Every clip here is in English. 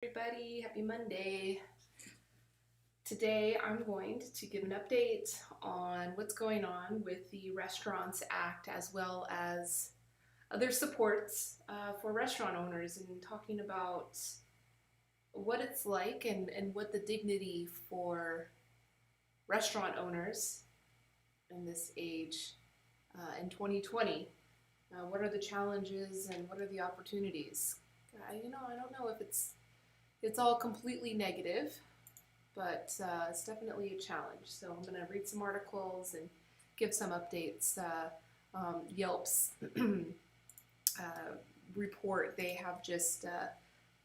Everybody, happy Monday. Today I'm going to give an update on what's going on with the Restaurants Act as well as other supports for restaurant owners and talking about what it's like and what the dignity for restaurant owners in this age in 2020. What are the challenges and what are the opportunities? I don't know if it's all completely negative, but it's definitely a challenge. So I'm going to read some articles and give some updates. Yelp's report, they have just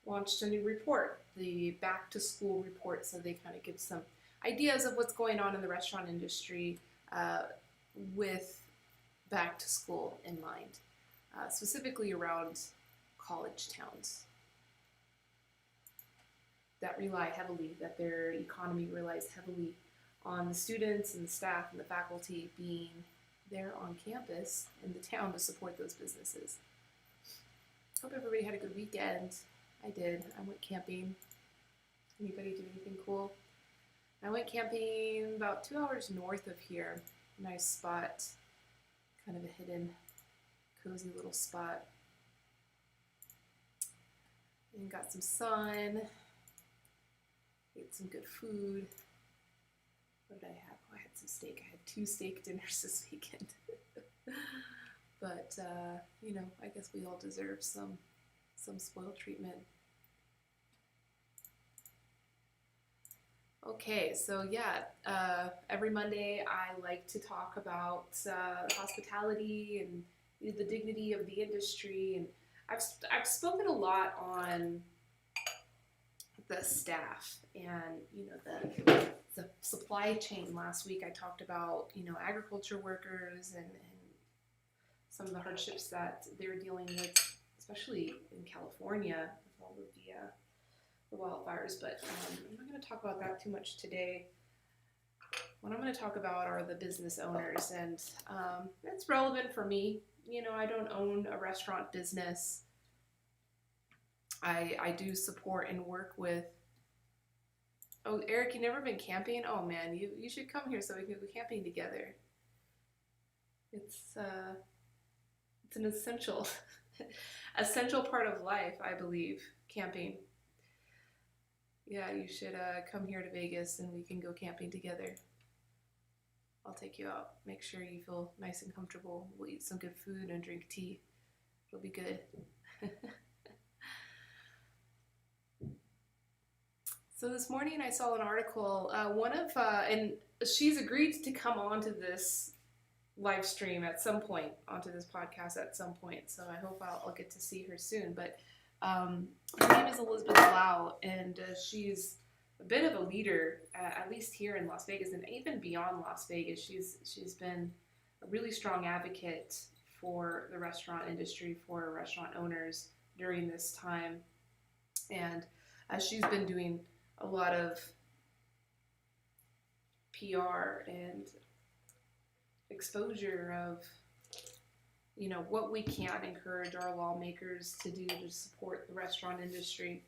launched a new report, the Back to School report, so they kind of give some ideas of what's going on in the restaurant industry with back to school in mind, specifically around college towns that rely heavily, that their economy relies heavily on the students and the staff and the faculty being there on campus in the town to support those businesses. Hope everybody had a good weekend. I did. I went camping. Anybody do anything cool? I went camping about 2 hours north of here. Nice spot. Kind of a hidden, cozy little spot. And got some sun. Ate some good food. What did I have? Oh, I had some steak. I had 2 steak dinners this weekend. But, I guess we all deserve some spoiled treatment. Okay, so yeah, every Monday I like to talk about hospitality and the dignity of the industry. And I've spoken a lot on the staff and the supply chain. Last week I talked about agriculture workers and some of the hardships that they're dealing with, especially in California with all of the wildfires. But I'm not going to talk about that too much today. What I'm going to talk about are the business owners, and it's relevant for me. I don't own a restaurant business. I do support and work with. Oh, Eric, you never been camping? Oh man, you should come here so we can go camping together. It's an essential essential part of life, I believe, camping. Yeah, you should come here to Vegas and we can go camping together. I'll take you out. Make sure you feel nice and comfortable. We'll eat some good food and drink tea. It'll be good. So this morning I saw an article, and she's agreed to come onto this live stream at some point, onto this podcast at some point. So I hope I'll get to see her soon. But her name is Elizabeth Lau, and she's a bit of a leader, at least here in Las Vegas, and even beyond Las Vegas. She's been a really strong advocate for the restaurant industry, for restaurant owners during this time, and she's been doing a lot of PR and exposure of what we can encourage our lawmakers to do to support the restaurant industry.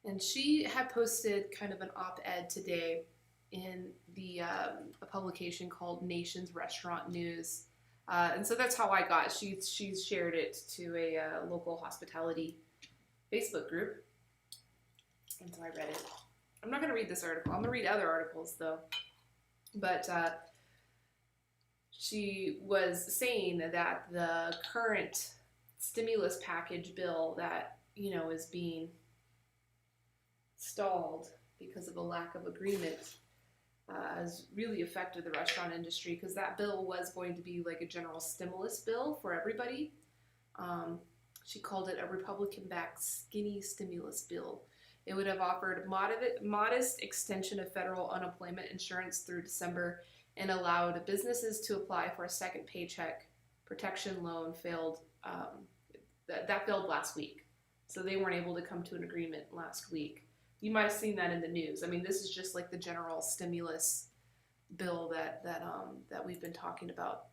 And she had posted kind of an op-ed today in a publication called Nation's Restaurant News, and so that's how I got. She's shared it to a local hospitality Facebook group. And so I read it. I'm not going to read this article. I'm going to read other articles, though. But she was saying that the current stimulus package bill that, is being stalled because of a lack of agreement has really affected the restaurant industry, because that bill was going to be like a general stimulus bill for everybody. She called it a Republican-backed skinny stimulus bill. It would have offered modest extension of federal unemployment insurance through December and allowed businesses to apply for a second paycheck protection loan. That failed last week, so they weren't able to come to an agreement last week. You might have seen that in the news. I mean, this is just like the general stimulus bill that we've been talking about.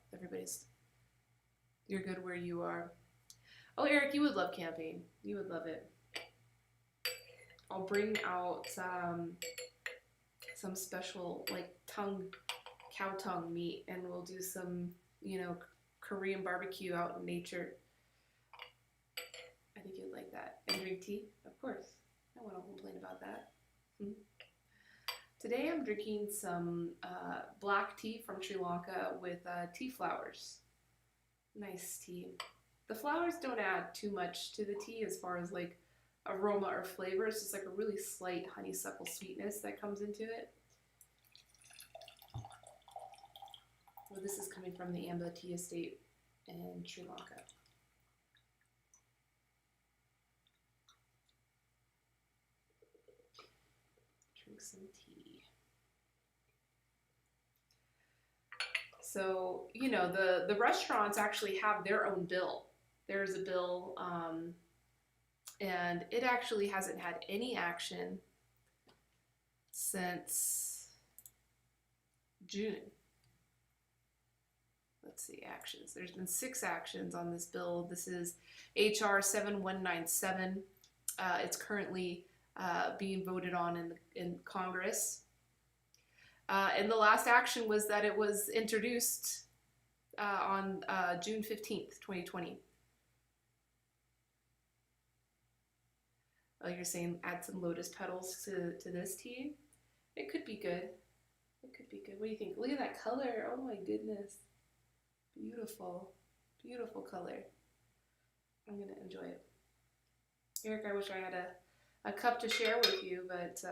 You're good where you are. Oh, Eric, you would love camping. You would love it. I'll bring out some special like cow tongue meat, and we'll do some, Korean barbecue out in nature. I think you'd like that. And drink tea, of course. No one will complain about that. Today I'm drinking some black tea from Sri Lanka with tea flowers. Nice tea. The flowers don't add too much to the tea as far as like aroma or flavor. It's just like a really slight honeysuckle sweetness that comes into it. Well, this is coming from the Amba Tea Estate in Sri Lanka. Drink some tea. So, the restaurants actually have their own bill. There's a bill, and it actually hasn't had any action since June. Let's see, actions. There's been 6 actions on this bill. This is HR 7197. It's currently being voted on in Congress. And the last action was that it was introduced on June 15th, 2020. Oh, you're saying add some lotus petals to this tea? It could be good. It could be good. What do you think? Look at that color. Oh my goodness. Beautiful. Beautiful color. I'm going to enjoy it. Eric, I wish I had a cup to share with you, but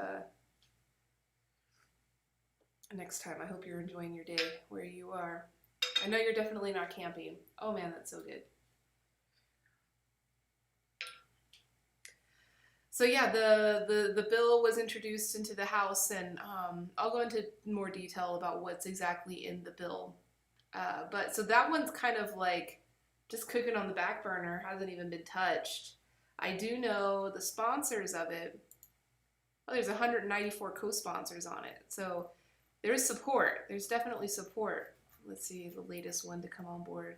next time. I hope you're enjoying your day where you are. I know you're definitely not camping. Oh man, that's so good. So yeah, the bill was introduced into the House, and I'll go into more detail about what's exactly in the bill. But so that one's kind of like just cooking on the back burner, hasn't even been touched. I do know the sponsors of it. Oh, there's 194 co-sponsors on it. So there's support. There's definitely support. Let's see the latest one to come on board.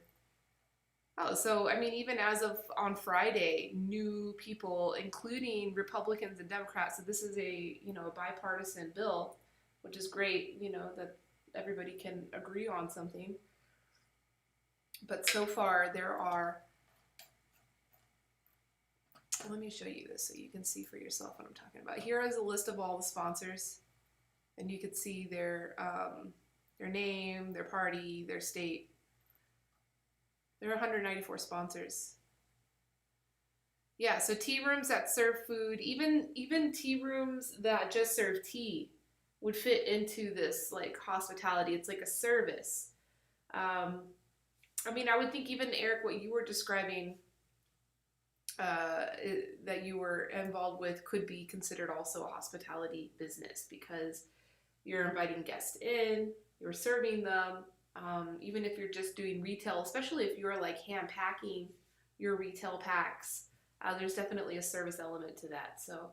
Oh, so I mean, even as of on Friday, new people, including Republicans and Democrats. So this is a bipartisan bill, which is great. That everybody can agree on something. But so far, there are. Let me show you this so you can see for yourself what I'm talking about. Here is a list of all the sponsors, and you can see their name, their party, their state. There are 194 sponsors. Yeah, so tea rooms that serve food, even tea rooms that just serve tea would fit into this like hospitality. It's like a service. I mean, I would think even Eric, what you were describing that you were involved with could be considered also a hospitality business, because you're inviting guests in, you're serving them. Even if you're just doing retail, especially if you're like hand packing your retail packs, there's definitely a service element to that. So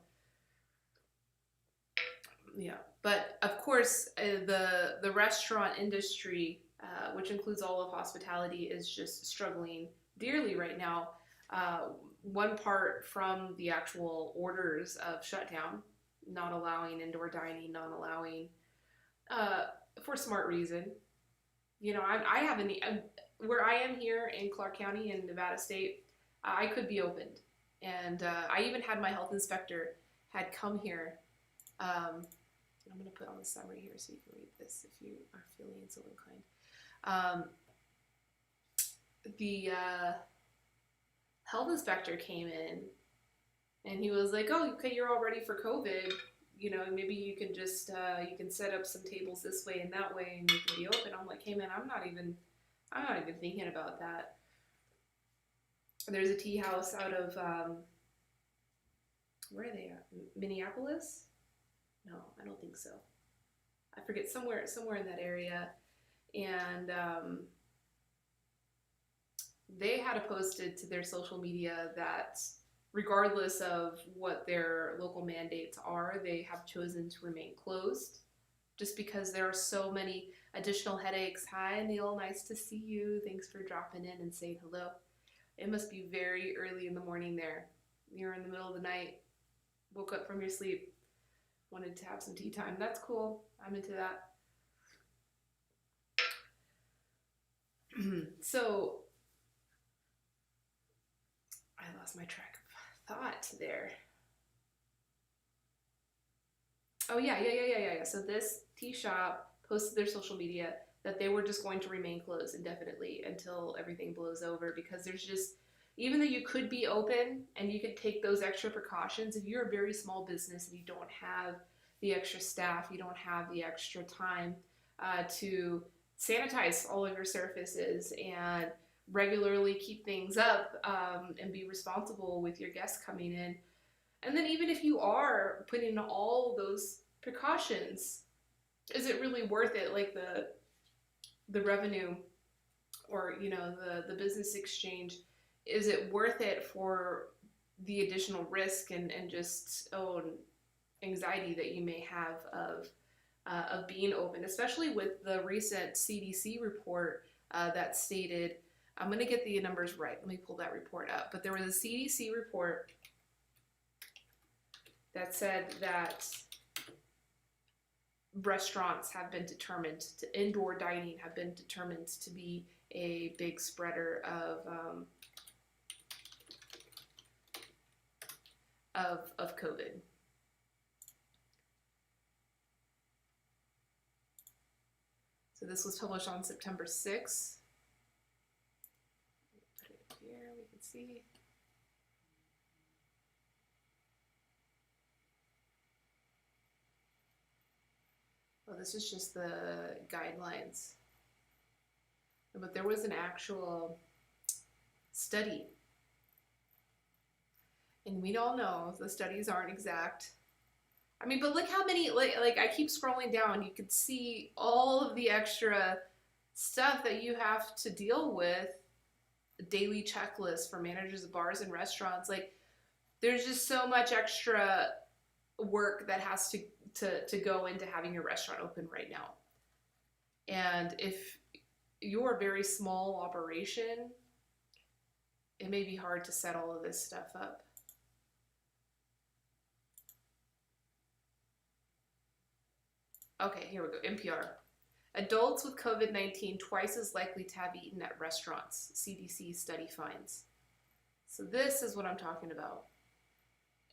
yeah, but of course the restaurant industry, which includes all of hospitality, is just struggling dearly right now. One part from the actual orders of shutdown, not allowing indoor dining, not allowing for smart reason. I have where I am here in Clark County in Nevada State, I could be opened. And I even had my health inspector had come here. I'm going to put on the summary here so you can read this if you are feeling so inclined. The health inspector came in, and he was like, oh, okay, you're all ready for COVID. Maybe you can just, you can set up some tables this way and that way and you can be open. I'm like, hey man, I'm not even thinking about that. There's a tea house out of, where are they at? Minneapolis? No, I don't think so. I forget, somewhere in that area. And they had posted to their social media that regardless of what their local mandates are, they have chosen to remain closed just because there are so many additional headaches. Hi, Neil, nice to see you. Thanks for dropping in and saying hello. It must be very early in the morning there. You're in the middle of the night. woke up from your sleep, wanted to have some tea time. That's cool. I'm into that. So I lost my track of thought there. Oh yeah. So this tea shop posted their social media that they were just going to remain closed indefinitely until everything blows over, because there's just, even though you could be open and you could take those extra precautions, if you're a very small business and you don't have the extra staff, you don't have the extra time to sanitize all of your surfaces and regularly keep things up, and be responsible with your guests coming in. And then even if you are putting in all those precautions, is it really worth it? Like the revenue, or the business exchange, is it worth it for the additional risk and just anxiety that you may have of being open, especially with the recent CDC report that stated, I'm going to get the numbers right, let me pull that report up, but there was a CDC report that said that restaurants have been determined to, indoor dining have been determined to be a big spreader of COVID. So this was published on September 6th. Put it here, we can see. Oh, this is just the guidelines. But there was an actual study. And we all know the studies aren't exact. I mean, but look how many, like I keep scrolling down, you could see all of the extra stuff that you have to deal with, daily checklists for managers of bars and restaurants. Like, there's just so much extra work that has to go into having your restaurant open right now. And if you're a very small operation, it may be hard to set all of this stuff up. Okay, here we go. NPR. Adults with COVID-19 twice as likely to have eaten at restaurants, CDC study finds. So this is what I'm talking about.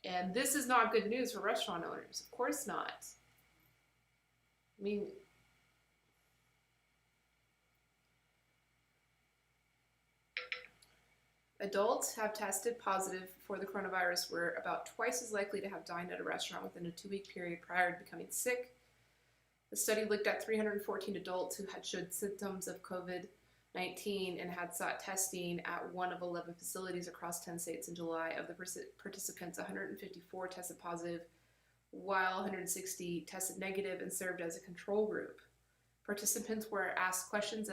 And this is not good news for restaurant owners. Of course not. I mean, adults have tested positive for the coronavirus were about twice as likely to have dined at a restaurant within a 2-week period prior to becoming sick. The study looked at 314 adults who had showed symptoms of COVID-19 and had sought testing at one of 11 facilities across 10 states in July. Of the participants, 154 tested positive, while 160 tested negative and served as a control group. Participants were asked questions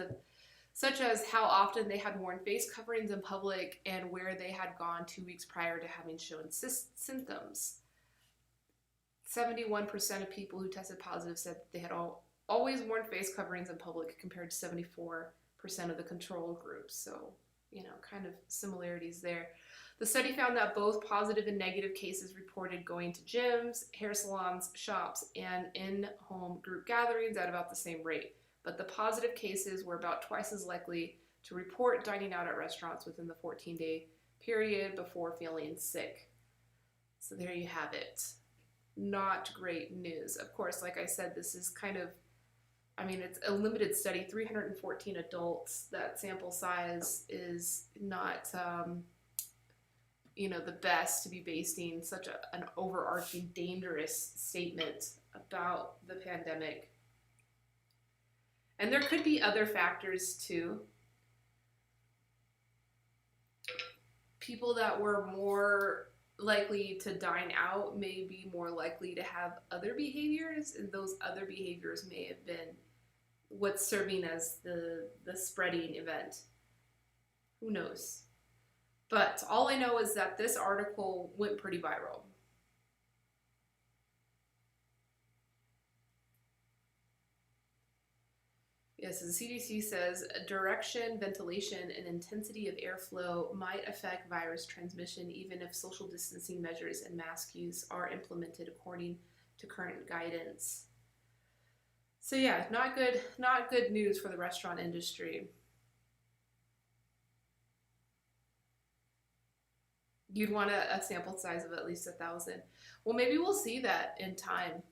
such as how often they had worn face coverings in public and where they had gone 2 weeks prior to having shown symptoms. 71% of people who tested positive said that they had always worn face coverings in public, compared to 74% of the control group. So, kind of similarities there. The study found that both positive and negative cases reported going to gyms, hair salons, shops, and in-home group gatherings at about the same rate. But the positive cases were about twice as likely to report dining out at restaurants within the 14-day period before feeling sick. So there you have it. Not great news. Of course, like I said, this is it's a limited study, 314 adults. That sample size is not, the best to be basing such an overarching, dangerous statement about the pandemic. And there could be other factors too. People that were more likely to dine out may be more likely to have other behaviors, and those other behaviors may have been what's serving as the spreading event. Who knows? But all I know is that this article went pretty viral. Yes, the CDC says direction, ventilation, and intensity of airflow might affect virus transmission even if social distancing measures and mask use are implemented according to current guidance. So yeah, not good news for the restaurant industry. You'd want a sample size of at least 1,000. Well, maybe we'll see that in time,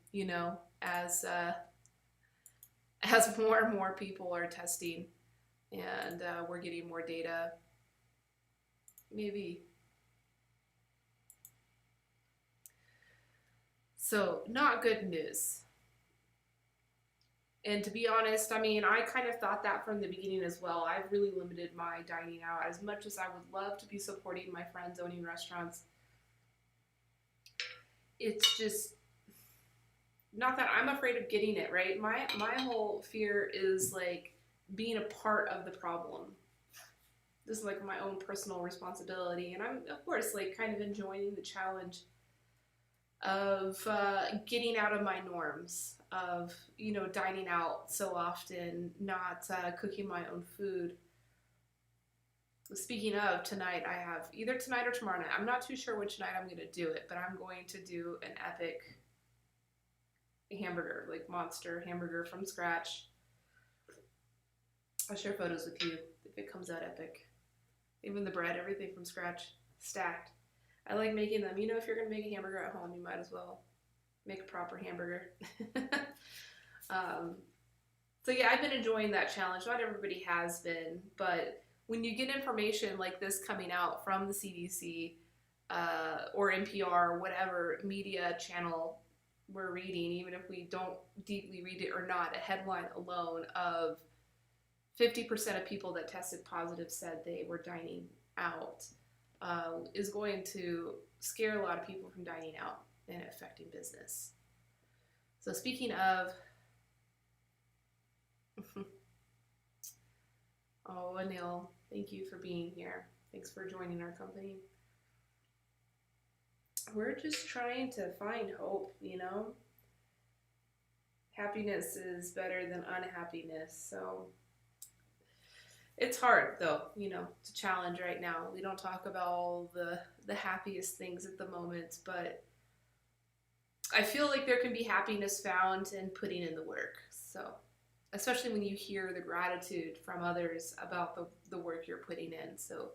as more and more people are testing and we're getting more data. Maybe. So, not good news. And to be honest, I mean, I kind of thought that from the beginning as well. I've really limited my dining out. As much as I would love to be supporting my friends owning restaurants, it's just not that I'm afraid of getting it, right? My whole fear is like being a part of the problem. This is like my own personal responsibility. And I'm, of course, like kind of enjoying the challenge of getting out of my norms of dining out so often, not cooking my own food. Speaking of, tonight I have either tonight or tomorrow night, I'm not too sure which night I'm going to do it, but I'm going to do an epic hamburger, like monster hamburger from scratch. I'll share photos with you if it comes out epic. Even the bread, everything from scratch, stacked. I like making them. If you're going to make a hamburger at home, you might as well make a proper hamburger. So yeah, I've been enjoying that challenge. Not everybody has been, but when you get information like this coming out from the CDC or NPR, whatever media channel we're reading, even if we don't deeply read it or not, a headline alone of 50% of people that tested positive said they were dining out is going to scare a lot of people from dining out and affecting business. So speaking of, oh, Anil, thank you for being here. Thanks for joining our company. We're just trying to find hope, Happiness is better than unhappiness. So it's hard, though, to challenge right now. We don't talk about all the happiest things at the moment, but I feel like there can be happiness found in putting in the work. So, especially when you hear the gratitude from others about the work you're putting in. So,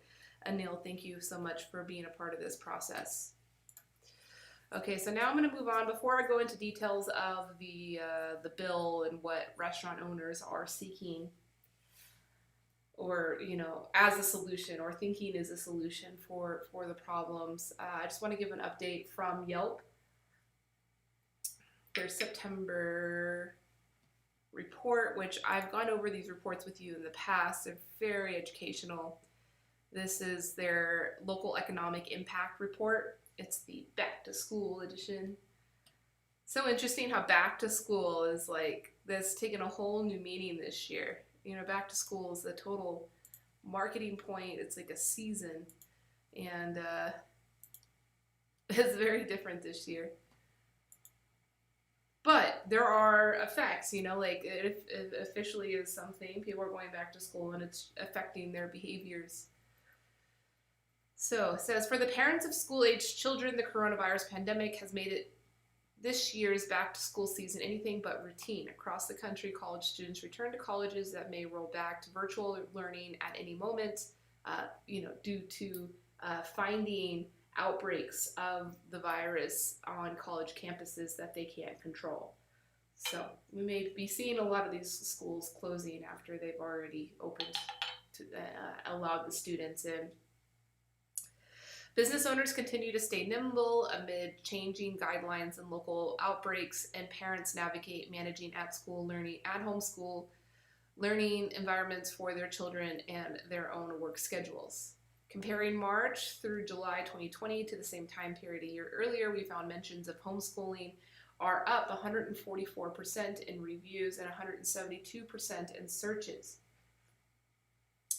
Anil, thank you so much for being a part of this process. Okay, so now I'm going to move on. Before I go into details of the bill and what restaurant owners are seeking, or as a solution, or thinking is a solution for the problems, I just want to give an update from Yelp. Their September report, which I've gone over these reports with you in the past. They're very educational. This is their local economic impact report. It's the back to school edition. So interesting how back to school is like this taking a whole new meaning this year. Back to school is the total marketing point. It's like a season, and it's very different this year. But there are effects, like it officially is something. People are going back to school and it's affecting their behaviors. So it says, for the parents of school-aged children, the coronavirus pandemic has made it this year's back-to-school season anything but routine. Across the country, college students return to colleges that may roll back to virtual learning at any moment, due to finding outbreaks of the virus on college campuses that they can't control. So we may be seeing a lot of these schools closing after they've already opened to allowed the students in. Business owners continue to stay nimble amid changing guidelines and local outbreaks, and parents navigate managing at-school learning, at-home school learning environments for their children and their own work schedules. Comparing March through July 2020 to the same time period a year earlier, we found mentions of homeschooling are up 144% in reviews and 172% in searches,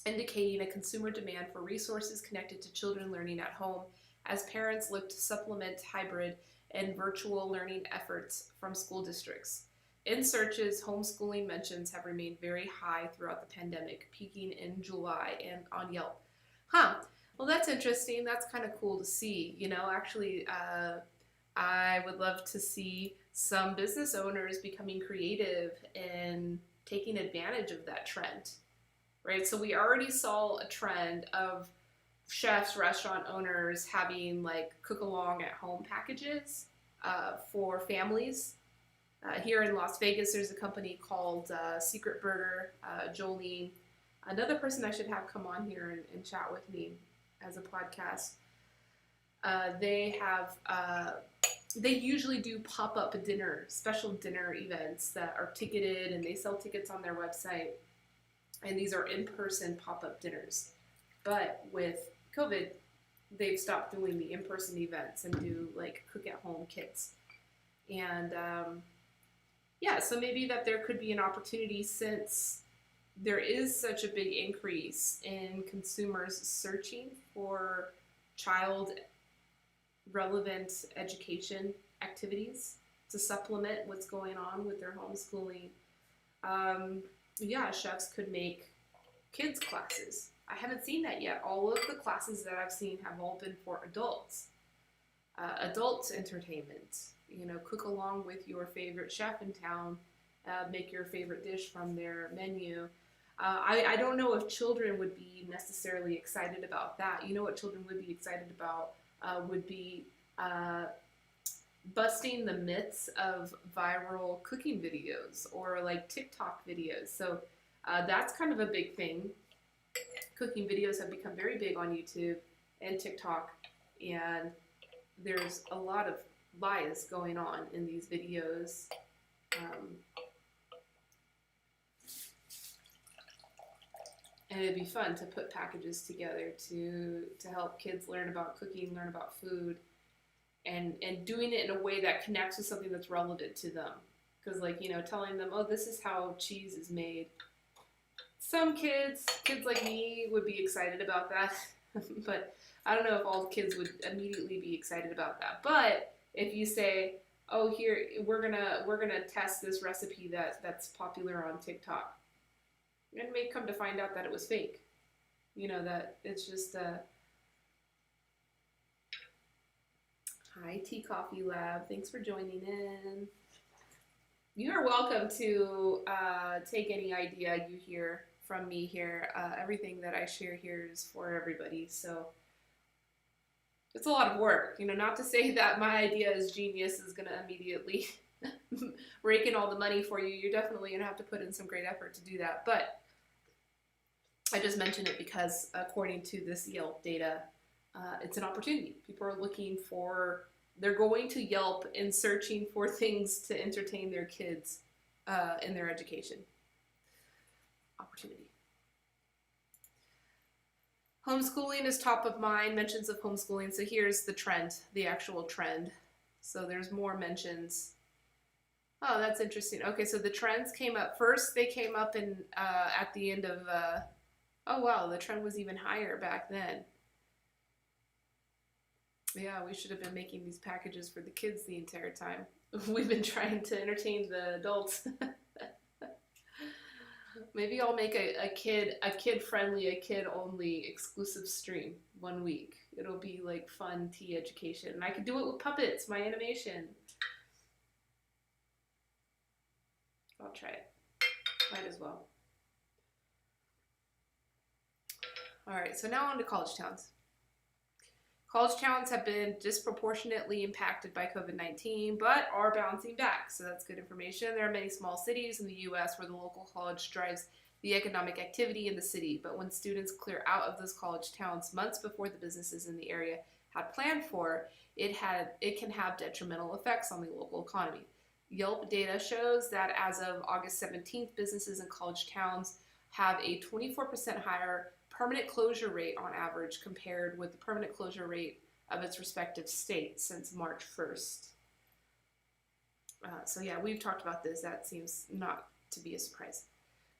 indicating a consumer demand for resources connected to children learning at home as parents look to supplement hybrid and virtual learning efforts from school districts. In searches, homeschooling mentions have remained very high throughout the pandemic, peaking in July and on Yelp. Huh. Well, that's interesting. That's kind of cool to see. Actually, I would love to see some business owners becoming creative and taking advantage of that trend, right? So we already saw a trend of chefs, restaurant owners having like cook along at home packages for families. Here in Las Vegas, there's a company called Secret Burger, Jolene. Another person I should have come on here and chat with me as a podcast. They usually do pop-up special dinner events that are ticketed, and they sell tickets on their website. And these are in-person pop-up dinners. But with COVID, they've stopped doing the in-person events and do like cook-at-home kits. And so maybe that there could be an opportunity, since there is such a big increase in consumers searching for child relevant education activities to supplement what's going on with their homeschooling. Chefs could make kids classes. I haven't seen that yet. All of the classes that I've seen have all been for adults. Adult entertainment. Cook along with your favorite chef in town. Make your favorite dish from their menu. I don't know if children would be necessarily excited about that. You know what children would be excited about would be busting the myths of viral cooking videos or like TikTok videos. So that's kind of a big thing. Cooking videos have become very big on YouTube and TikTok, and there's a lot of lies going on in these videos. And it'd be fun to put packages together to help kids learn about cooking, learn about food, and doing it in a way that connects with something that's relevant to them. Because telling them, oh, this is how cheese is made. Some kids like me would be excited about that, but I don't know if all kids would immediately be excited about that. But if you say, oh, here, we're gonna test this recipe that's popular on TikTok, and may come to find out that it was fake. That it's just Hi, Tea Coffee Lab. Thanks for joining in. You are welcome to take any idea you hear from me here. Everything that I share here is for everybody, so it's a lot of work. Not to say that my idea as genius is going to immediately rake in all the money for you. You're definitely going to have to put in some great effort to do that, but I just mention it because according to this Yelp data, it's an opportunity. People are looking for, they're going to Yelp and searching for things to entertain their kids in their education. Opportunity. Homeschooling is top of mind, mentions of homeschooling. So here's the trend, the actual trend. So there's more mentions. Oh, that's interesting. Okay, so the trends came up. First, they came up in at the end of, oh wow, the trend was even higher back then. Yeah, we should have been making these packages for the kids the entire time. We've been trying to entertain the adults. Maybe I'll make a kid-friendly, a kid-only exclusive stream one week. It'll be like fun tea education. And I could do it with puppets, my animation. I'll try it. Might as well. All right, so now on to college towns. College towns have been disproportionately impacted by COVID-19, but are bouncing back, so that's good information. There are many small cities in the U.S. where the local college drives the economic activity in the city, but when students clear out of those college towns months before the businesses in the area had planned for, it can have detrimental effects on the local economy. Yelp data shows that as of August 17th, businesses in college towns have a 24% higher permanent closure rate on average compared with the permanent closure rate of its respective states since March 1st. So yeah, we've talked about this. That seems not to be a surprise.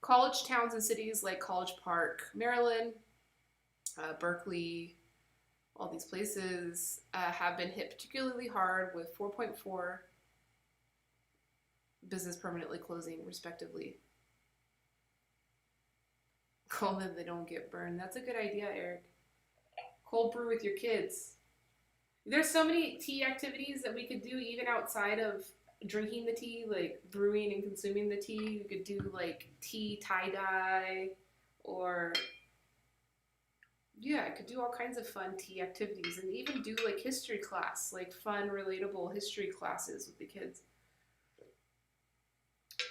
College towns and cities like College Park, Maryland, Berkeley, all these places have been hit particularly hard with 4.4 business permanently closing, respectively. Call them, they don't get burned. That's a good idea, Eric. Cold brew with your kids. There's so many tea activities that we could do even outside of drinking the tea, like brewing and consuming the tea. You could do like tea tie-dye, or yeah, I could do all kinds of fun tea activities, and even do like history class, like fun, relatable history classes with the kids,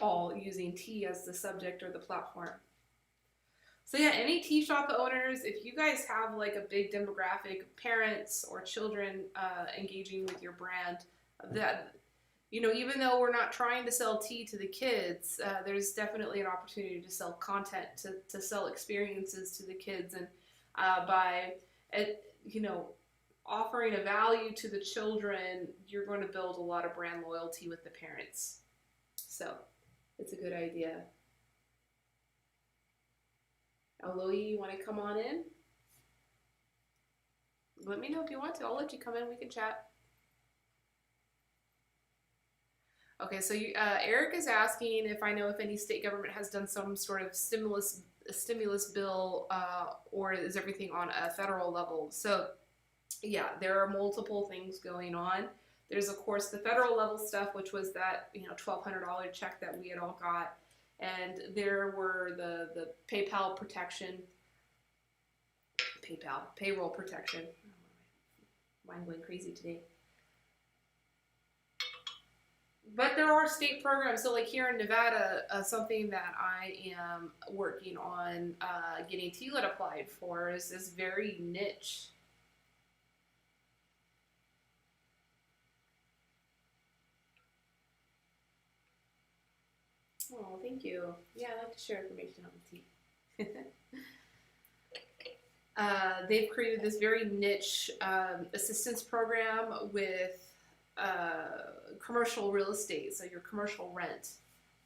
all using tea as the subject or the platform. So yeah, any tea shop owners, if you guys have like a big demographic of parents or children engaging with your brand, that, you know, even though we're not trying to sell tea to the kids, there's definitely an opportunity to sell content, to sell experiences to the kids, and by, you know, offering a value to the children, you're going to build a lot of brand loyalty with the parents. So it's a good idea. Aloy, you want to come on in? Let me know if you want to. I'll let you come in. We can chat. Okay, so Eric is asking if I know if any state government has done some sort of stimulus bill, or is everything on a federal level? So yeah, there are multiple things going on. There's of course the federal level stuff, which was that, you know, $1,200 check that we had all got. And there were the payroll protection. Mind going crazy today. But there are state programs. So like here in Nevada, something that I am working on getting TLET applied for is this very niche. Oh, thank you. Yeah, I like to share information on the tea. They've created this very niche assistance program with commercial real estate, so your commercial rent.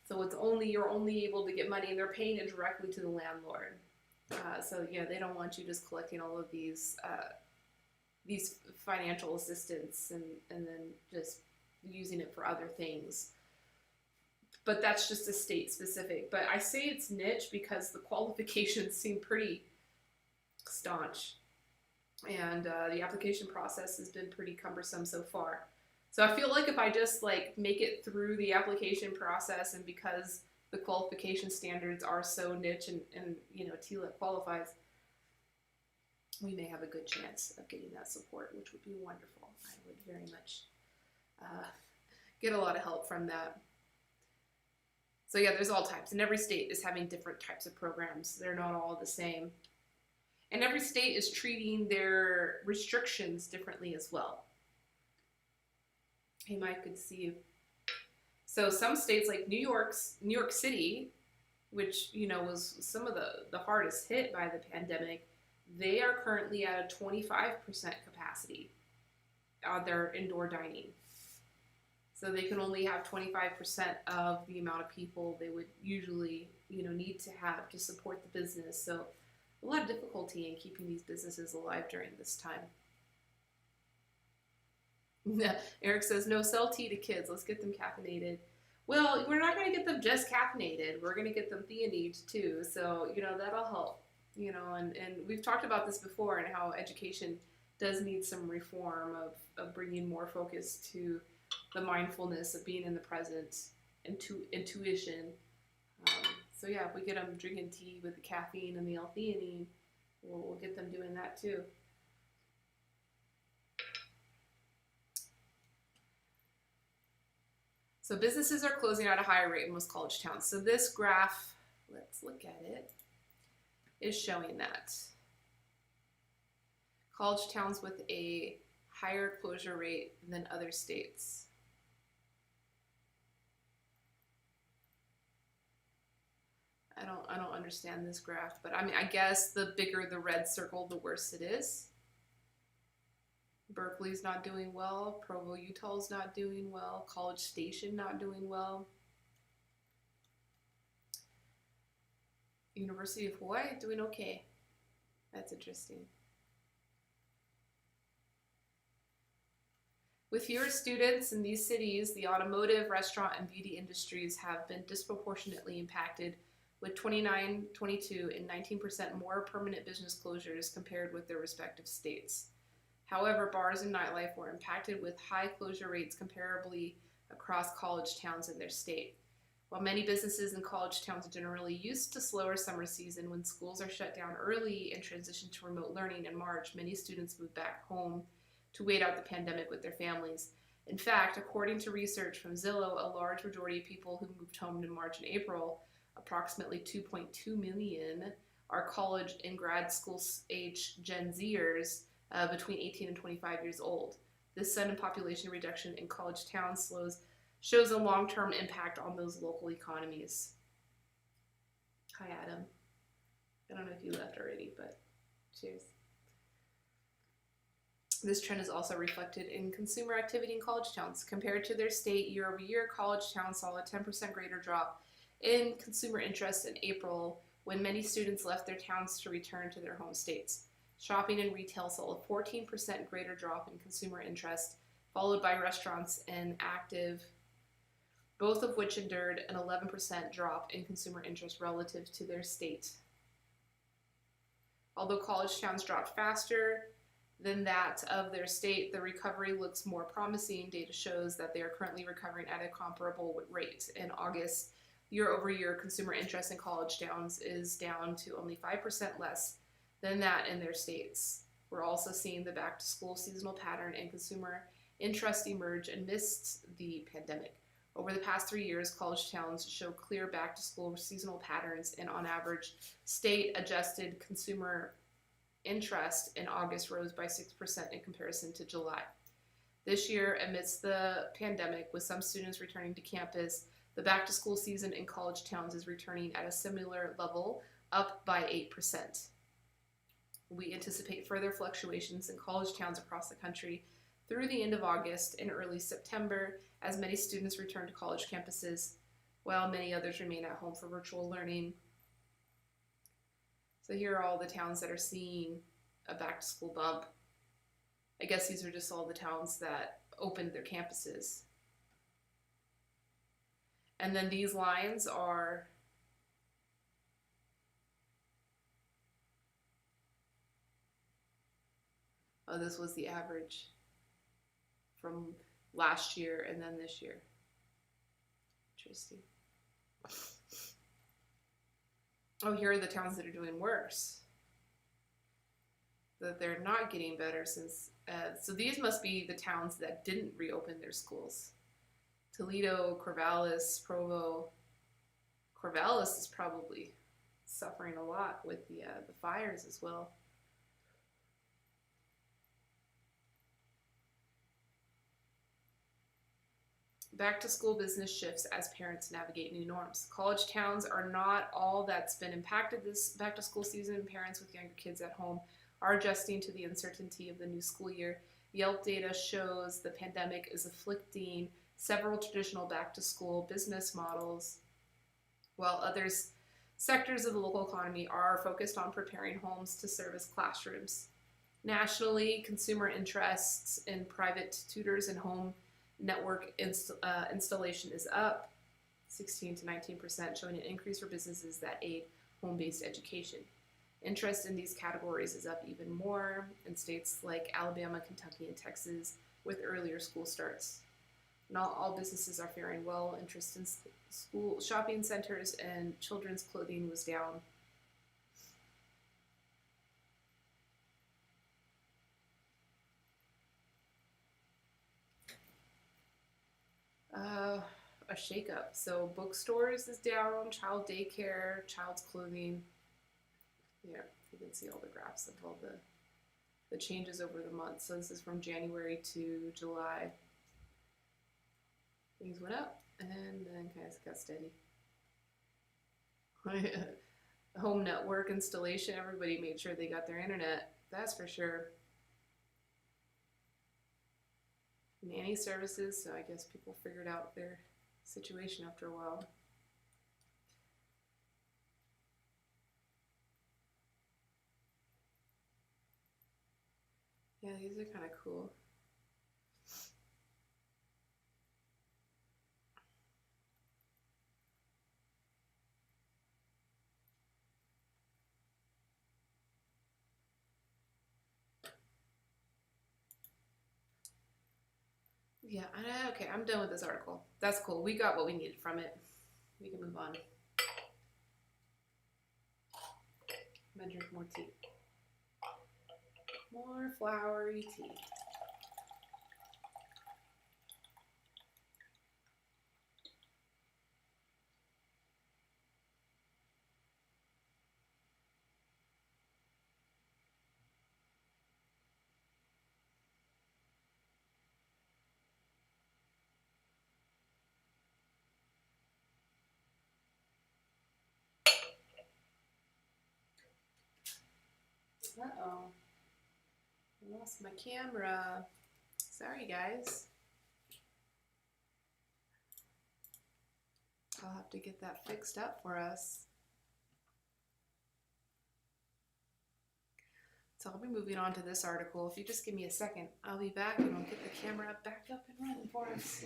So you're only able to get money, and they're paying it directly to the landlord. So yeah, they don't want you just collecting all of these financial assistance and then just using it for other things. But that's just a state specific. But I say it's niche because the qualifications seem pretty staunch, and the application process has been pretty cumbersome so far. So I feel like if I just like make it through the application process, and because the qualification standards are so niche, and you know, TLET qualifies, we may have a good chance of getting that support, which would be wonderful. I would very much get a lot of help from that. So yeah, there's all types, and every state is having different types of programs. They're not all the same. And every state is treating their restrictions differently as well. Hey, Mike, good to see you. So some states like New York City, which, you know, was some of the hardest hit by the pandemic, they are currently at a 25% capacity on their indoor dining. So they can only have 25% of the amount of people they would usually, you know, need to have to support the business. So a lot of difficulty in keeping these businesses alive during this time. Eric says, no, sell tea to kids. Let's get them caffeinated. Well, we're not going to get them just caffeinated. We're going to get them theanine too. So, you know, that'll help. You know, and we've talked about this before, and how education does need some reform of bringing more focus to the mindfulness of being in the present, and to intuition. So yeah, if we get them drinking tea with the caffeine and the L-theanine, we'll get them doing that too. So businesses are closing at a higher rate in most college towns. So this graph, let's look at it, is showing that. College towns with a higher closure rate than other states. I don't understand this graph, but I mean, I guess the bigger the red circle, the worse it is. Berkeley's not doing well. Provo, Utah's not doing well. College Station not doing well. University of Hawaii doing okay. That's interesting. With fewer students in these cities, the automotive, restaurant, and beauty industries have been disproportionately impacted, with 29, 22, and 19% more permanent business closures compared with their respective states. However, bars and nightlife were impacted with high closure rates comparably across college towns in their state. While many businesses in college towns are generally used to slower summer season when schools are shut down early and transition to remote learning in March, many students move back home to wait out the pandemic with their families. In fact, according to research from Zillow, a large majority of people who moved home in March and April, approximately 2.2 million, are college and grad school age Gen Zers between 18 and 25 years old. This sudden population reduction in college towns shows a long-term impact on those local economies. Hi, Adam. I don't know if you left already, but cheers. This trend is also reflected in consumer activity in college towns. Compared to their state, year over year, college towns saw a 10% greater drop in consumer interest in April when many students left their towns to return to their home states. Shopping and retail saw a 14% greater drop in consumer interest, followed by restaurants and active, both of which endured an 11% drop in consumer interest relative to their state. Although college towns dropped faster than that of their state, the recovery looks more promising. Data shows that they are currently recovering at a comparable rate. In August, year over year, consumer interest in college towns is down to only 5% less than that in their states. We're also seeing the back to school seasonal pattern and consumer interest emerge amidst the pandemic. Over the past 3 years, college towns show clear back to school seasonal patterns, and on average, state adjusted consumer interest in August rose by 6% in comparison to July. This year, amidst the pandemic, with some students returning to campus, the back to school season in college towns is returning at a similar level, up by 8%. We anticipate further fluctuations in college towns across the country through the end of August and early September, as many students return to college campuses, while many others remain at home for virtual learning. So here are all the towns that are seeing a back to school bump. I guess these are just all the towns that opened their campuses. And then these lines are this was the average from last year and then this year. Interesting. Oh, here are the towns that are doing worse. That they're not getting better since, so these must be the towns that didn't reopen their schools. Toledo, Corvallis, Provo. Corvallis is probably suffering a lot with the fires as well. Back to school business shifts as parents navigate new norms. College towns are not all that's been impacted this back to school season. Parents with younger kids at home are adjusting to the uncertainty of the new school year. Yelp data shows the pandemic is afflicting several traditional back to school business models, while other sectors of the local economy are focused on preparing homes to serve as classrooms. Nationally, consumer interests in private tutors and home network installation is up 16 to 19%, showing an increase for businesses that aid home-based education. Interest in these categories is up even more in states like Alabama, Kentucky, and Texas with earlier school starts. Not all businesses are faring well. Interest in school shopping centers and children's clothing was down. A shakeup. So bookstores is down, child daycare, child's clothing. Yeah, you can see all the graphs of all the changes over the months. So this is from January to July. Things went up and then kind of got steady. Home network installation, everybody made sure they got their internet, that's for sure. Nanny services, so I guess people figured out their situation after a while. Yeah, these are kind of cool. Yeah, okay, I'm done with this article. That's cool. We got what we needed from it. We can move on. I'm gonna drink more tea. More flowery tea. Uh-oh. I lost my camera. Sorry, guys. I'll have to get that fixed up for us. So I'll be moving on to this article. If you just give me a second, I'll be back and I'll get the camera back up and running for us.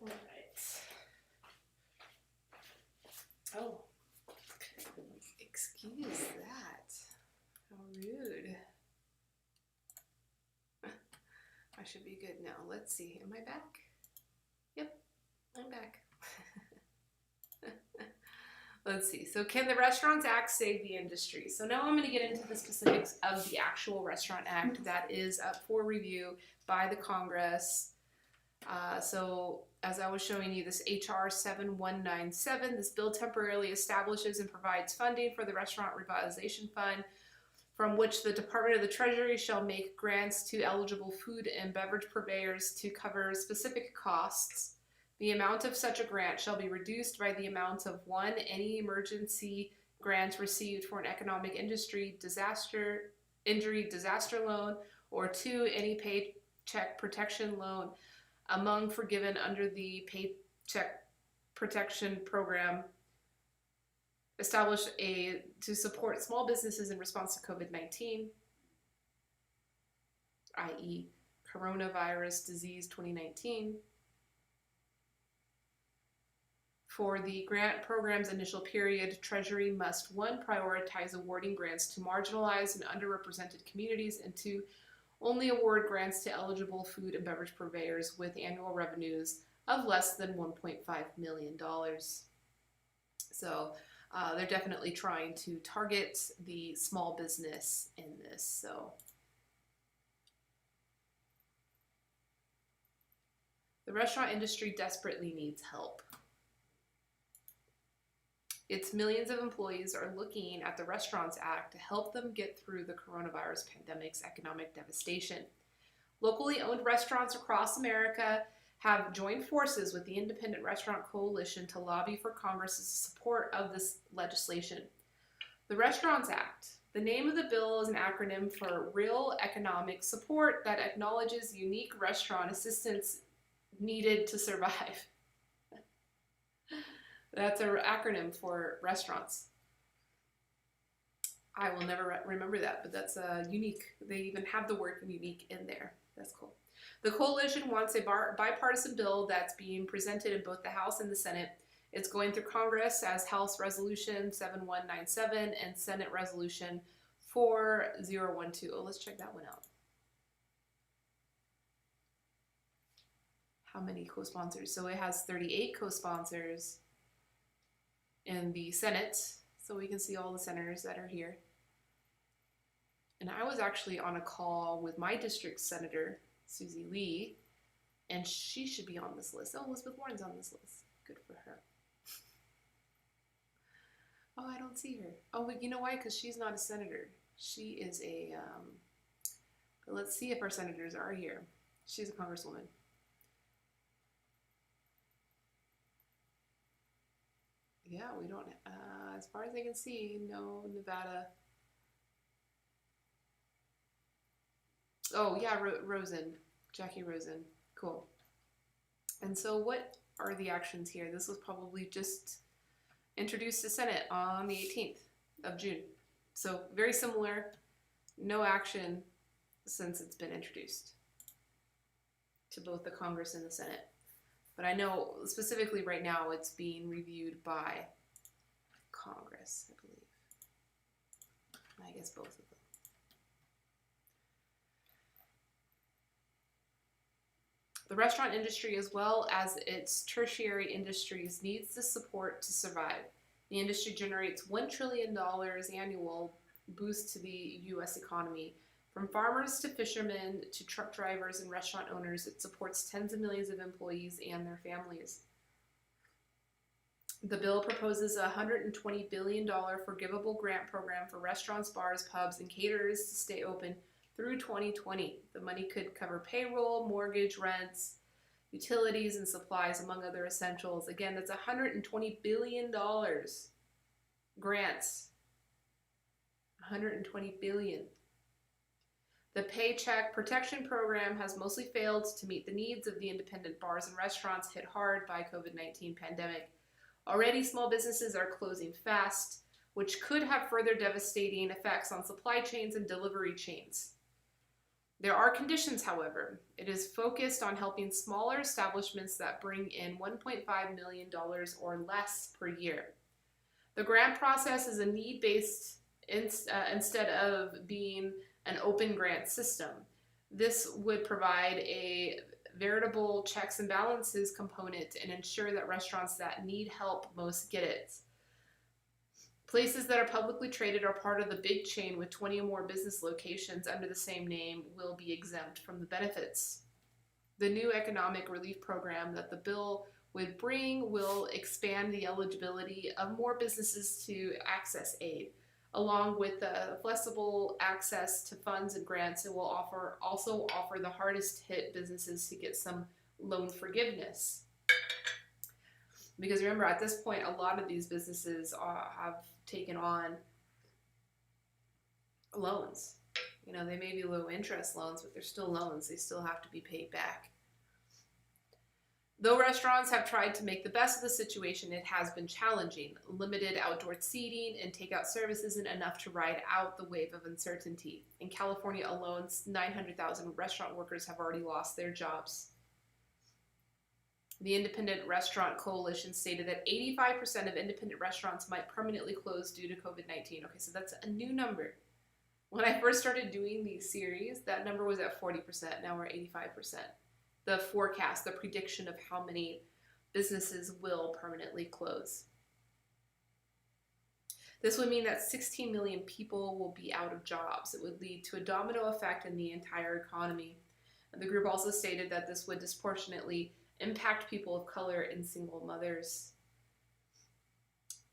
All right. Oh, excuse that. How rude. I should be good now. Let's see. Am I back? Yep, I'm back. Let's see. So can the Restaurants Act save the industry? So now I'm going to get into the specifics of the actual Restaurant Act that is up for review by the Congress. So as I was showing you, this HR 7197, this bill temporarily establishes and provides funding for the Restaurant Revitalization Fund, from which the Department of the Treasury shall make grants to eligible food and beverage purveyors to cover specific costs. The amount of such a grant shall be reduced by the amount of 1, any emergency grant received for an economic injury disaster loan, or 2, any paycheck protection loan among forgiven under the Paycheck Protection Program established to support small businesses in response to COVID-19, i.e. coronavirus disease 2019. For the grant program's initial period, Treasury must 1, prioritize awarding grants to marginalized and underrepresented communities, and 2, only award grants to eligible food and beverage purveyors with annual revenues of less than $1.5 million. So they're definitely trying to target the small business in this. So the restaurant industry desperately needs help. Its millions of employees are looking at the Restaurants Act to help them get through the coronavirus pandemic's economic devastation. Locally owned restaurants across America have joined forces with the Independent Restaurant Coalition to lobby for Congress's support of this legislation. The Restaurants Act. The name of the bill is an acronym for Real Economic Support that acknowledges unique restaurant assistance needed to survive. That's an acronym for restaurants. I will never remember that, but that's unique. They even have the word unique in there. That's cool. The coalition wants a bipartisan bill that's being presented in both the House and the Senate. It's going through Congress as House Resolution 7197 and Senate Resolution 4012. Oh, let's check that one out. How many co-sponsors? So it has 38 co-sponsors in the Senate, so we can see all the senators that are here. And I was actually on a call with my district senator, Susie Lee, and she should be on this list. Oh, Elizabeth Warren's on this list. Good for her. Oh, I don't see her. Oh, but you know why? Because she's not a senator. She is a, let's see if our senators are here. She's a congresswoman. Yeah, we don't, as far as I can see, no Nevada. Oh, yeah, Rosen, Jackie Rosen. Cool. And so what are the actions here? This was probably just introduced to Senate on the 18th of June. So very similar, no action since it's been introduced to both the Congress and the Senate. But I know specifically right now it's being reviewed by Congress, I believe. I guess both of them. The restaurant industry, as well as its tertiary industries, needs the support to survive. The industry generates $1 trillion annual boost to the U.S. economy. From farmers to fishermen to truck drivers and restaurant owners, it supports tens of millions of employees and their families. The bill proposes a $120 billion forgivable grant program for restaurants, bars, pubs, and caterers to stay open through 2020. The money could cover payroll, mortgage, rents, utilities, and supplies, among other essentials. Again, that's $120 billion. Grants. $120 billion. The Paycheck Protection Program has mostly failed to meet the needs of the independent bars and restaurants hit hard by COVID-19 pandemic. Already, small businesses are closing fast, which could have further devastating effects on supply chains and delivery chains. There are conditions, however. It is focused on helping smaller establishments that bring in $1.5 million or less per year. The grant process is a need-based instead of being an open grant system. This would provide a veritable checks and balances component and ensure that restaurants that need help most get it. Places that are publicly traded or part of the big chain with 20 or more business locations under the same name will be exempt from the benefits. The new economic relief program that the bill would bring will expand the eligibility of more businesses to access aid. Along with the flexible access to funds and grants, it will also offer the hardest hit businesses to get some loan forgiveness. Because remember, at this point, a lot of these businesses have taken on loans. You know, they may be low interest loans, but they're still loans. They still have to be paid back. Though restaurants have tried to make the best of the situation, it has been challenging. Limited outdoor seating and takeout service isn't enough to ride out the wave of uncertainty. In California alone, 900,000 restaurant workers have already lost their jobs. The Independent Restaurant Coalition stated that 85% of independent restaurants might permanently close due to COVID-19. Okay, so that's a new number. When I first started doing these series, that number was at 40%. Now we're 85%. The forecast, the prediction of how many businesses will permanently close. This would mean that 16 million people will be out of jobs. It would lead to a domino effect in the entire economy. And the group also stated that this would disproportionately impact people of color and single mothers.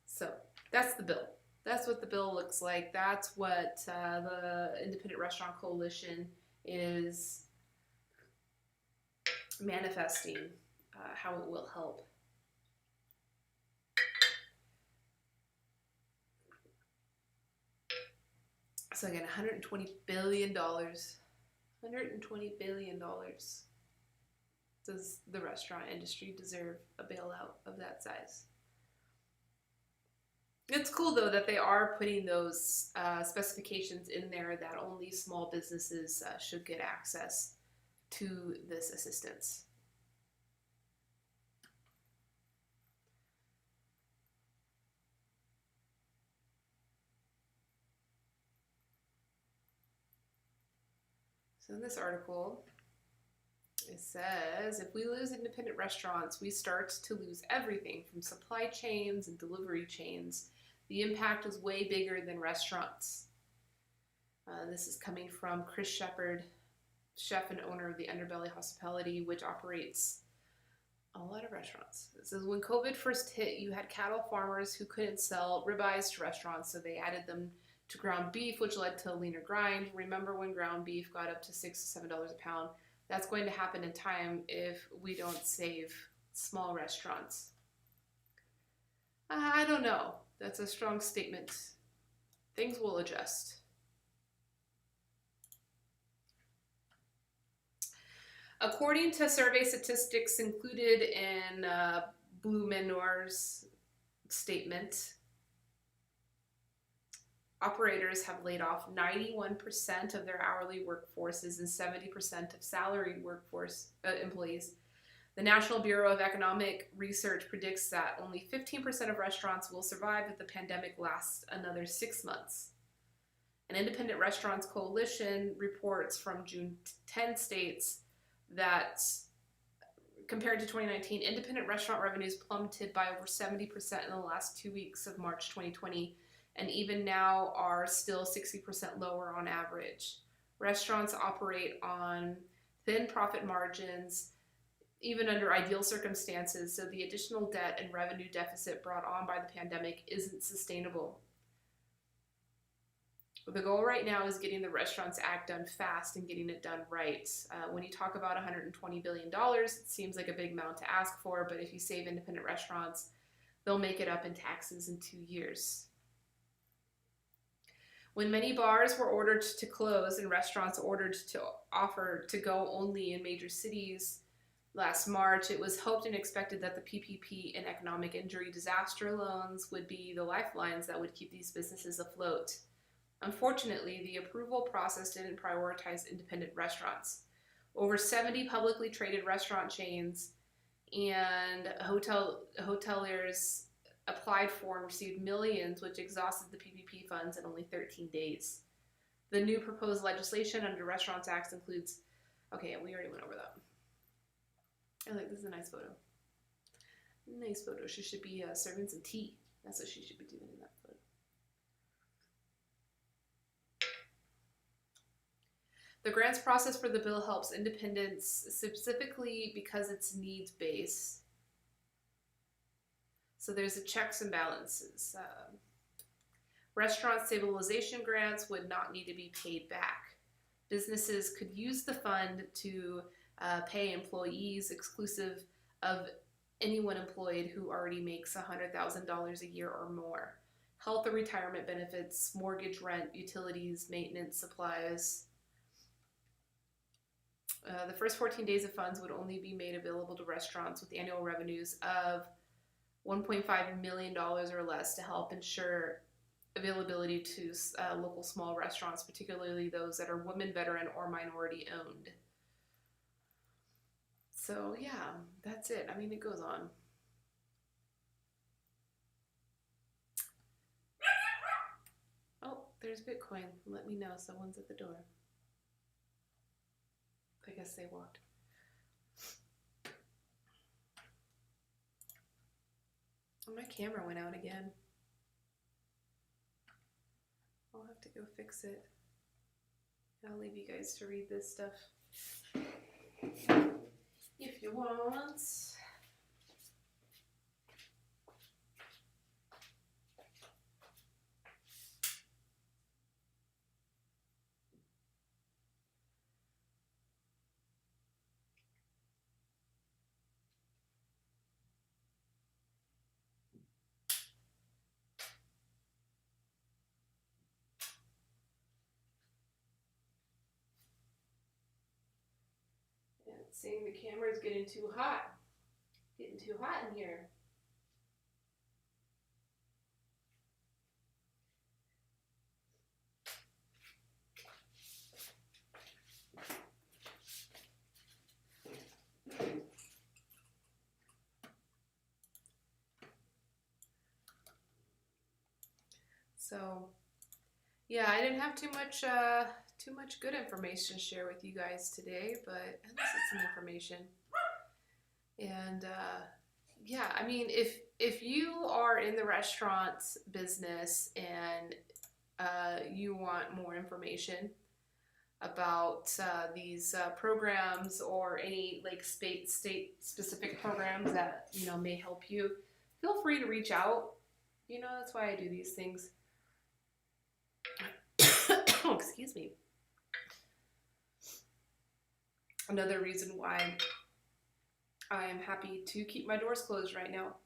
So that's the bill. That's what the bill looks like. That's what the Independent Restaurant Coalition is manifesting, how it will help. So again, $120 billion. $120 billion. Does the restaurant industry deserve a bailout of that size? It's cool, though, that they are putting those specifications in there that only small businesses should get access to this assistance. So in this article, it says, if we lose independent restaurants, we start to lose everything from supply chains and delivery chains. The impact is way bigger than restaurants. This is coming from Chris Shepard, chef and owner of the Underbelly Hospitality, which operates a lot of restaurants. It says, when COVID first hit, you had cattle farmers who couldn't sell ribeyes to restaurants, so they added them to ground beef, which led to a leaner grind. Remember when ground beef got up to $6 to $7 a pound? That's going to happen in time if we don't save small restaurants. I don't know. That's a strong statement. Things will adjust. According to survey statistics included in Blue Menor's statement, operators have laid off 91% of their hourly workforces and 70% of salaried workforce employees. The National Bureau of Economic Research predicts that only 15% of restaurants will survive if the pandemic lasts another 6 months. An Independent Restaurants Coalition reports from June 10 states that compared to 2019, independent restaurant revenues plummeted by over 70% in the last 2 weeks of March 2020, and even now are still 60% lower on average. Restaurants operate on thin profit margins, even under ideal circumstances, so the additional debt and revenue deficit brought on by the pandemic isn't sustainable. The goal right now is getting the Restaurants Act done fast and getting it done right. When you talk about $120 billion, it seems like a big amount to ask for, but if you save independent restaurants, they'll make it up in taxes in 2 years. When many bars were ordered to close and restaurants ordered to offer to go only in major cities last March, it was hoped and expected that the PPP and economic injury disaster loans would be the lifelines that would keep these businesses afloat. Unfortunately, the approval process didn't prioritize independent restaurants. Over 70 publicly traded restaurant chains and hoteliers applied for and received millions, which exhausted the PPP funds in only 13 days. The new proposed legislation under Restaurants Act includes, okay, we already went over that. I like, this is a nice photo. Nice photo. She should be serving some tea. That's what she should be doing in that photo. The grants process for the bill helps independents specifically because it's needs-based. So there's a checks and balances. Restaurant stabilization grants would not need to be paid back. Businesses could use the fund to pay employees exclusive of anyone employed who already makes $100,000 a year or more. Health or retirement benefits, mortgage, rent, utilities, maintenance, supplies. The first 14 days of funds would only be made available to restaurants with annual revenues of $1.5 million or less to help ensure availability to local small restaurants, particularly those that are women, veteran, or minority owned. So yeah, that's it. I mean, it goes on. Oh, there's Bitcoin. Let me know. Someone's at the door. I guess they walked. Oh, my camera went out again. I'll have to go fix it. I'll leave you guys to read this stuff if you want. It's saying the camera's getting too hot. Getting too hot in here. So, yeah, I didn't have too much good information to share with you guys today, but at least it's some information. And yeah, I mean, if you are in the restaurant business and you want more information about these programs or any like state specific programs that may help you, feel free to reach out. That's why I do these things. Oh, excuse me. Another reason why I am happy to keep my doors closed right now.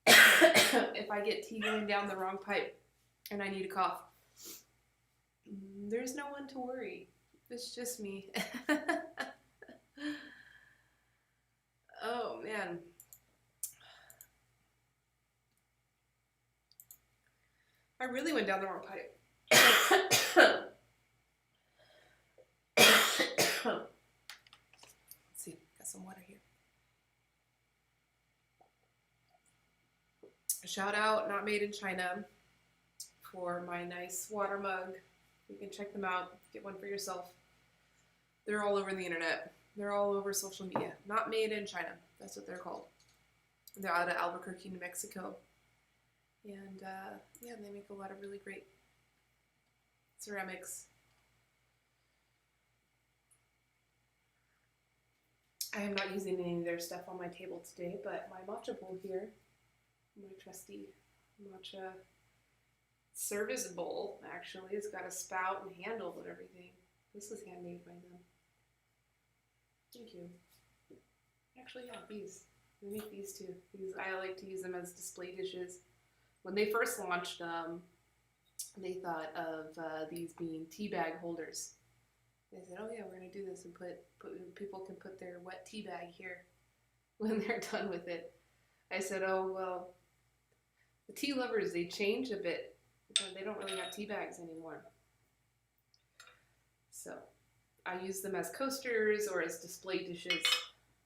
If I get tea going down the wrong pipe and I need a cough, there's no one to worry. It's just me. Oh man. I really went down the wrong pipe. Let's see, got some water here. Shout out Not Made in China for my nice water mug. You can check them out, get one for yourself. They're all over the internet. They're all over social media. Not Made in China, that's what they're called. They're out of Albuquerque, New Mexico. And yeah, they make a lot of really great ceramics. I am not using any of their stuff on my table today, but my matcha bowl here, my trusty matcha service bowl, actually, it's got a spout and handle and everything. This was handmade by them. Thank you. Actually, yeah, these. We make these too. I like to use them as display dishes. When they first launched them, they thought of these being tea bag holders. They said, oh yeah, we're going to do this and people can put their wet tea bag here when they're done with it. I said, oh, well, the tea lovers, they change a bit. They don't really have tea bags anymore. So I use them as coasters or as display dishes.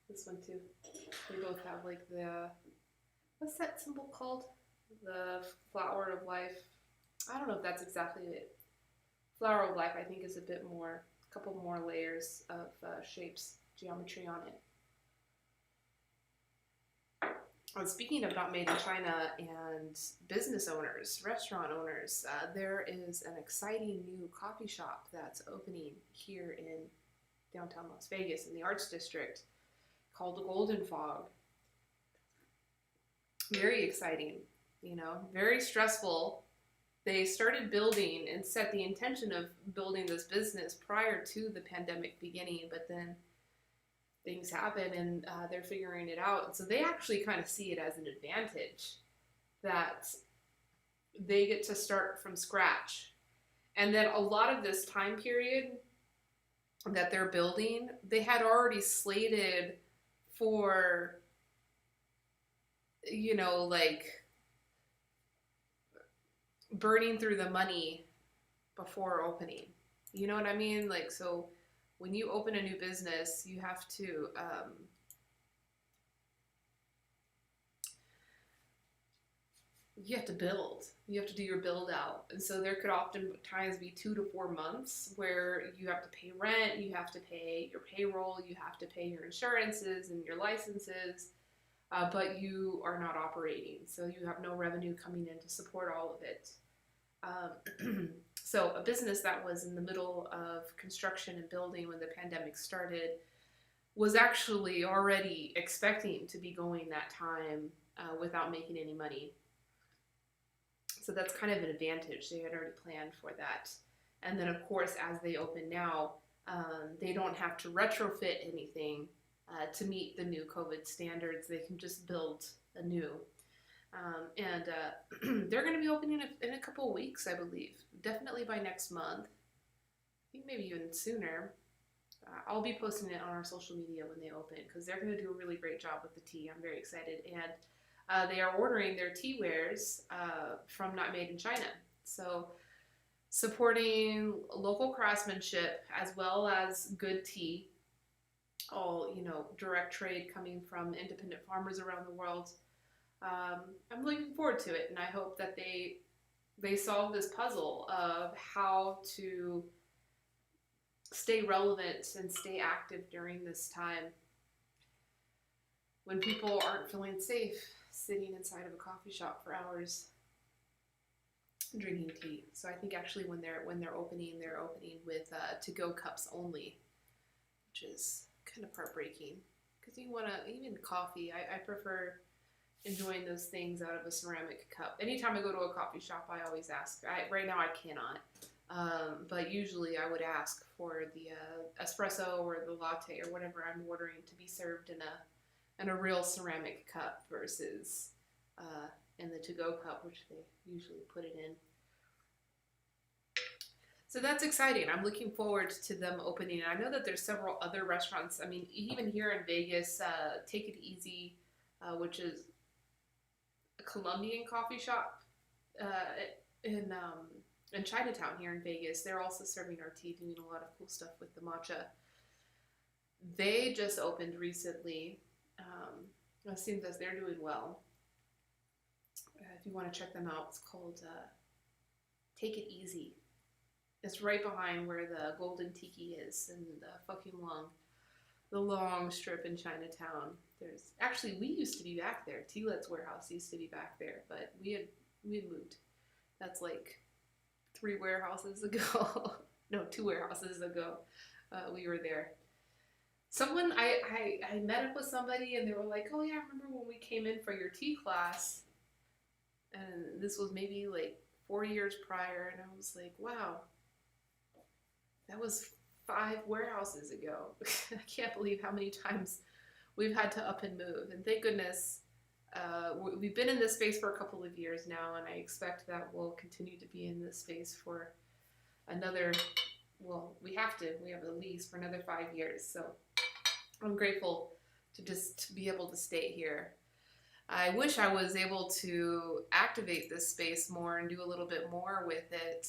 This one too. They both have like the, what's that symbol called? The flower of life. I don't know if that's exactly it. Flower of life, I think, is a bit more, a couple more layers of shapes, geometry on it. Speaking of Not Made in China and business owners, restaurant owners, there is an exciting new coffee shop that's opening here in downtown Las Vegas in the Arts District called the Golden Fog. Very exciting, very stressful. They started building and set the intention of building this business prior to the pandemic beginning, but then things happen and they're figuring it out. And so they actually kind of see it as an advantage that they get to start from scratch. And then a lot of this time period that they're building, they had already slated for, like burning through the money before opening. You know what I mean? Like, so when you open a new business, you have to build. You have to do your build out. And so there could oftentimes be 2 to 4 months where you have to pay rent, you have to pay your payroll, you have to pay your insurances and your licenses, but you are not operating. So you have no revenue coming in to support all of it. So a business that was in the middle of construction and building when the pandemic started was actually already expecting to be going that time without making any money. So that's kind of an advantage. They had already planned for that. And then of course, as they open now, they don't have to retrofit anything to meet the new COVID standards. They can just build anew. And they're going to be opening in a couple of weeks, I believe. Definitely by next month. I think maybe even sooner. I'll be posting it on our social media when they open because they're going to do a really great job with the tea. I'm very excited. And they are ordering their tea wares from Not Made in China. So supporting local craftsmanship as well as good tea. All, direct trade coming from independent farmers around the world. I'm looking forward to it, and I hope that they solve this puzzle of how to stay relevant and stay active during this time when people aren't feeling safe sitting inside of a coffee shop for hours. drinking tea. So I think actually when they're opening with to-go cups only, which is kind of heartbreaking because you want to, even coffee, I prefer enjoying those things out of a ceramic cup. Anytime I go to a coffee shop, I always ask. Right now I cannot, but usually I would ask for the espresso or the latte or whatever I'm ordering to be served in a real ceramic cup versus in the to-go cup, which they usually put it in. So that's exciting. I'm looking forward to them opening. I know that there's several other restaurants. I mean, even here in Vegas, Take It Easy, which is a Colombian coffee shop uh, in Chinatown here in Vegas. They're also serving our tea, doing a lot of cool stuff with the matcha. They just opened recently. It seems as they're doing well. If you want to check them out, it's called Take It Easy. It's right behind where the Golden Tiki is and the long strip in Chinatown. There's actually, we used to be back there. T-Let's warehouse used to be back there, but we had moved. That's like 3 warehouses ago. No, 2 warehouses ago. We were there. Someone, I met up with somebody and they were like, oh yeah, I remember when we came in for your tea class. And this was maybe like 4 years prior. And I was like, wow, that was 5 warehouses ago. I can't believe how many times we've had to up and move. And thank goodness, we've been in this space for a couple of years now, and I expect that we'll continue to be in this space for another, well, we have a lease for another 5 years. So I'm grateful to just be able to stay here. I wish I was able to activate this space more and do a little bit more with it,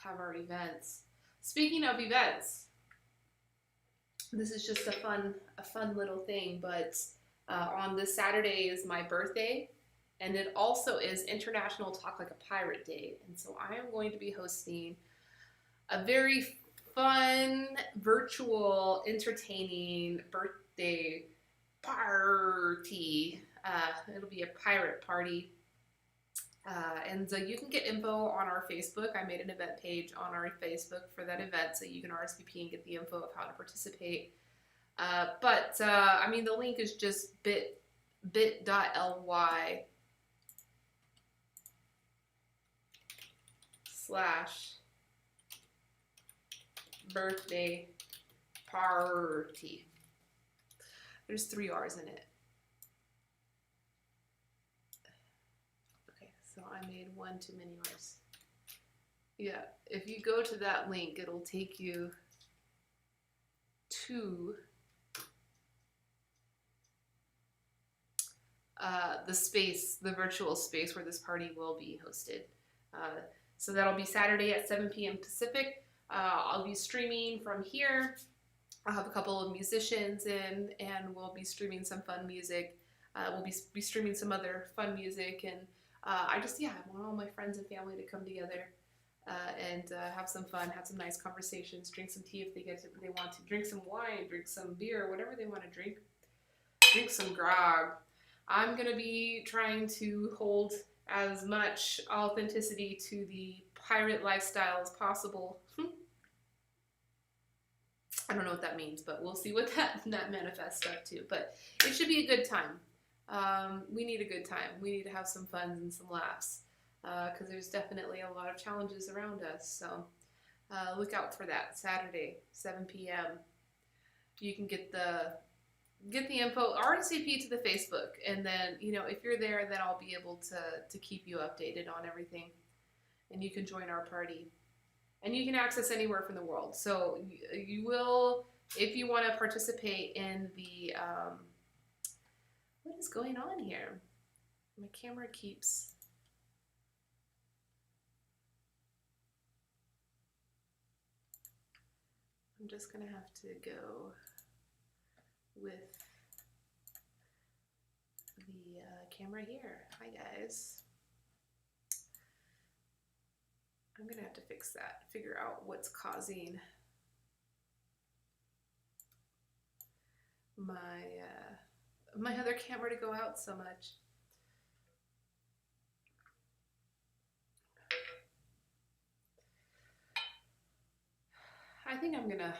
have our events. Speaking of events, this is just a fun little thing, but on this Saturday is my birthday, and it also is International Talk Like a Pirate Day, and so I am going to be hosting a very fun, virtual, entertaining birthday party. It'll be a pirate party. And so you can get info on our Facebook. I made an event page on our Facebook for that event, so you can RSVP and get the info of how to participate. I mean, the link is just bit.ly/birthday party. There's 3 R's in it. So I made 1 too many R's. Yeah, if you go to that link, it'll take you to the space, the virtual space where this party will be hosted. So that'll be Saturday at 7 p.m. Pacific. I'll be streaming from here. I'll have a couple of musicians in, and we'll be streaming some fun music. We'll be streaming some other fun music, and I want all my friends and family to come together and have some fun, have some nice conversations, drink some tea if they want to, drink some wine, drink some beer, whatever they want to drink some grog. I'm going to be trying to hold as much authenticity to the pirate lifestyle as possible. I don't know what that means, but we'll see what that manifests up to. But it should be a good time. We need a good time. We need to have some fun and some laughs because there's definitely a lot of challenges around us. So look out for that Saturday, 7 p.m. You can get the info, RSVP to the Facebook, and then if you're there, then I'll be able to keep you updated on everything, and you can join our party, and you can access anywhere from the world. So you will, if you want to participate in the what is going on here? My camera keeps... I'm just going to have to go with the camera here. Hi guys. I'm going to have to fix that, figure out what's causing my other camera to go out so much. I think I'm gonna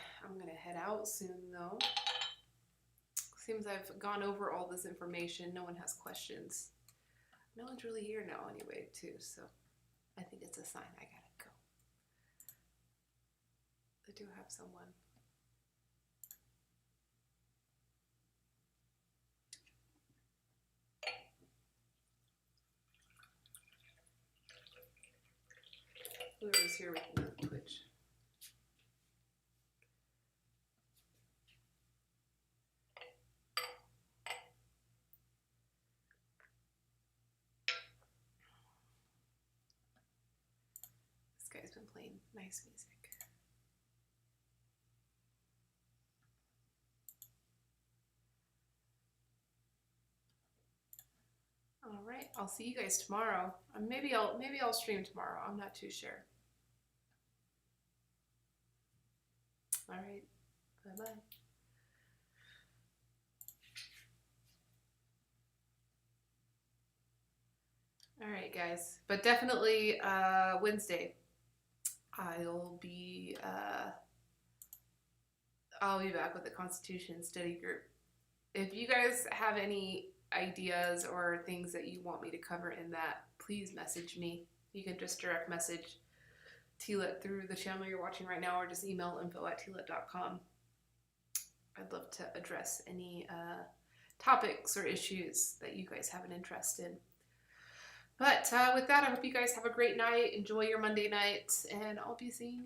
head out soon though. Seems I've gone over all this information. No one has questions. No one's really here now anyway, too, so I think it's a sign I gotta go. I do have someone. Whoever's here with me on Twitch. This guy's been playing nice music. All right, I'll see you guys tomorrow. Maybe I'll stream tomorrow. I'm not too sure. All right, bye-bye. All right, guys, but definitely Wednesday. I'll be back with the Constitution Study Group. If you guys have any ideas or things that you want me to cover in that, please message me. You can just direct message TLET through the channel you're watching right now, or just email info@tlet.com. I'd love to address any topics or issues that you guys have an interest in. But with that, I hope you guys have a great night. Enjoy your Monday night, and I'll be seeing you.